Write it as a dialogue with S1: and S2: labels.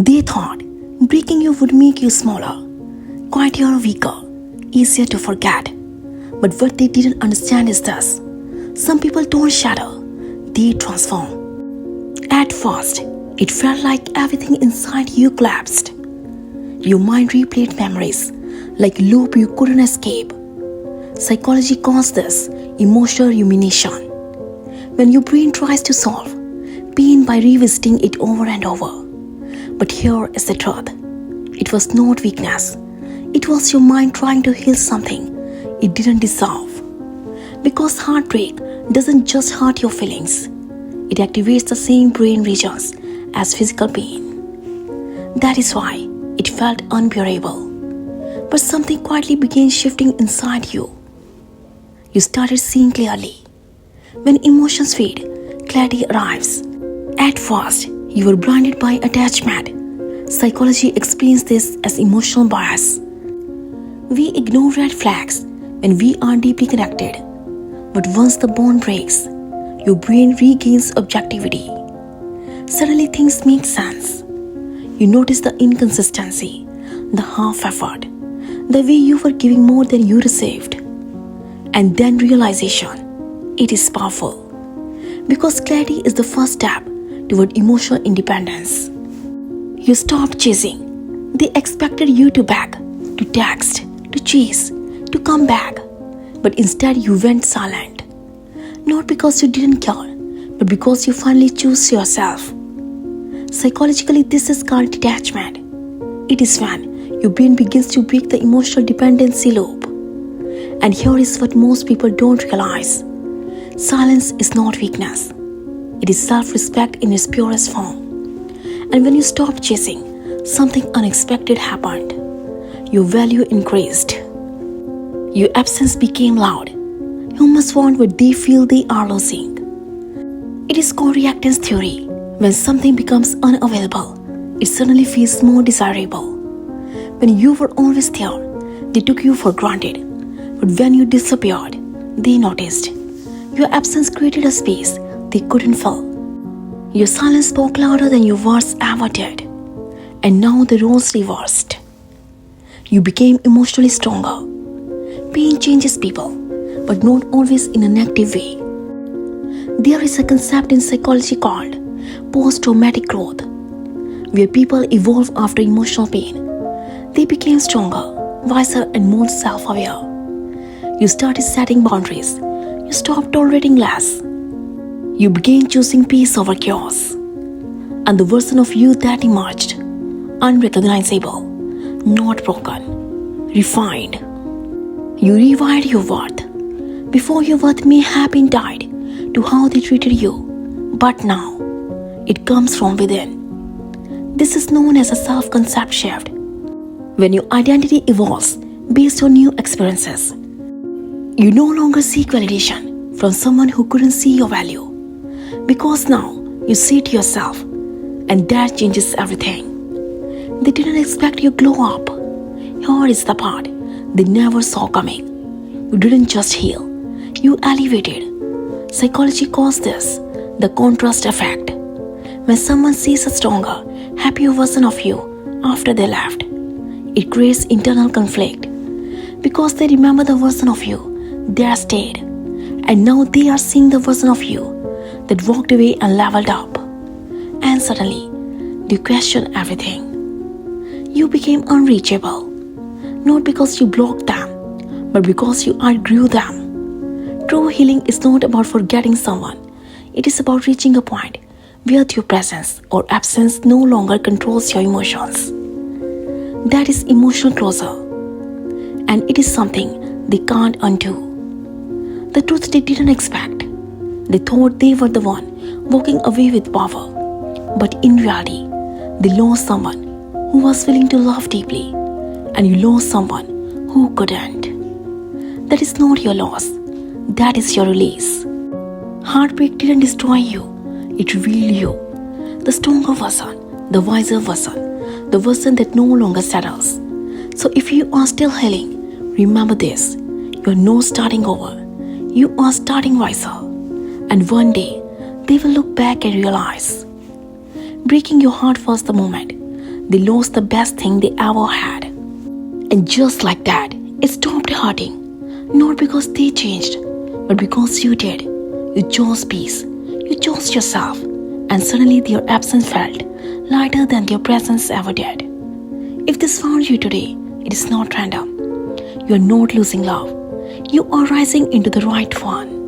S1: They thought breaking you would make you smaller, quieter, weaker, easier to forget. But what they didn't understand is this: some people don't shatter, they transform. At first, it felt like everything inside you collapsed. Your mind replayed memories like a loop you couldn't escape. Psychology calls this emotional rumination. When your brain tries to solve pain by revisiting it over and over. But here is the truth. It was not weakness. It was your mind trying to heal something it didn't deserve. Because heartbreak doesn't just hurt your feelings. It activates the same brain regions as physical pain. That is why it felt unbearable. But something quietly began shifting inside you. You started seeing clearly. When emotions fade, clarity arrives. At first, you were blinded by attachment. Psychology explains this as emotional bias. We ignore red flags when we are deeply connected. But once the bond breaks, your brain regains objectivity. Suddenly things make sense. You notice the inconsistency, the half-effort, the way you were giving more than you received. And then realization. It is powerful. Because clarity is the first step toward emotional independence. You stopped chasing. They expected you to beg, to text, to chase, to come back. But instead you went silent. Not because you didn't care, but because you finally chose yourself. Psychologically, this is called detachment. It is when your brain begins to break the emotional dependency loop. And here is what most people don't realize. Silence is not weakness. It is self-respect in its purest form. And when you stopped chasing, something unexpected happened. Your value increased. Your absence became loud. Humans want what they feel they are losing. It is called reactance theory. When something becomes unavailable, it suddenly feels more desirable. When you were always there, they took you for granted. But when you disappeared, they noticed. Your absence created a space they couldn't fill. Your silence spoke louder than your words ever did. And now the roles reversed. You became emotionally stronger. Pain changes people, but not always in a negative way. There is a concept in psychology called post-traumatic growth, where people evolve after emotional pain. They became stronger, wiser, and more self-aware. You started setting boundaries. You stopped tolerating less. You began choosing peace over chaos. And the version of you that emerged, unrecognizable, not broken, refined. You rewired your worth. Before, your worth may have been tied to how they treated you, but now it comes from within. This is known as a self-concept shift. When your identity evolves based on new experiences, you no longer seek validation from someone who couldn't see your value. Because now you see it yourself, and that changes everything. They didn't expect you to glow up. Here is the part they never saw coming. You didn't just heal, you elevated. Psychology calls this the contrast effect. When someone sees a stronger, happier version of you after they left, it creates internal conflict. Because they remember the version of you that stayed, and now they are seeing the version of you that walked away and leveled up. And suddenly, they question everything. You became unreachable, not because you blocked them, but because you outgrew them. True healing is not about forgetting someone. It is about reaching a point where your presence or absence no longer controls your emotions. That is emotional closure, and it is something they can't undo. The truth they didn't expect. They thought they were the one walking away with power, but in reality, they lost someone who was willing to love deeply, and you lost someone who couldn't. That is not your loss. That is your release. Heartbreak didn't destroy you. It revealed you. The stronger version, the wiser version, the version that no longer settles. So if you are still healing, remember this. You are not starting over. You are starting wiser. And one day, they will look back and realize breaking your heart was the moment They lost the best thing they ever had. And just like that, it stopped hurting. Not because they changed, but because you did. You chose peace. You chose yourself. And suddenly their absence felt lighter than their presence ever did. If this found you today, it is not random. You are not losing love. You are rising into the right one.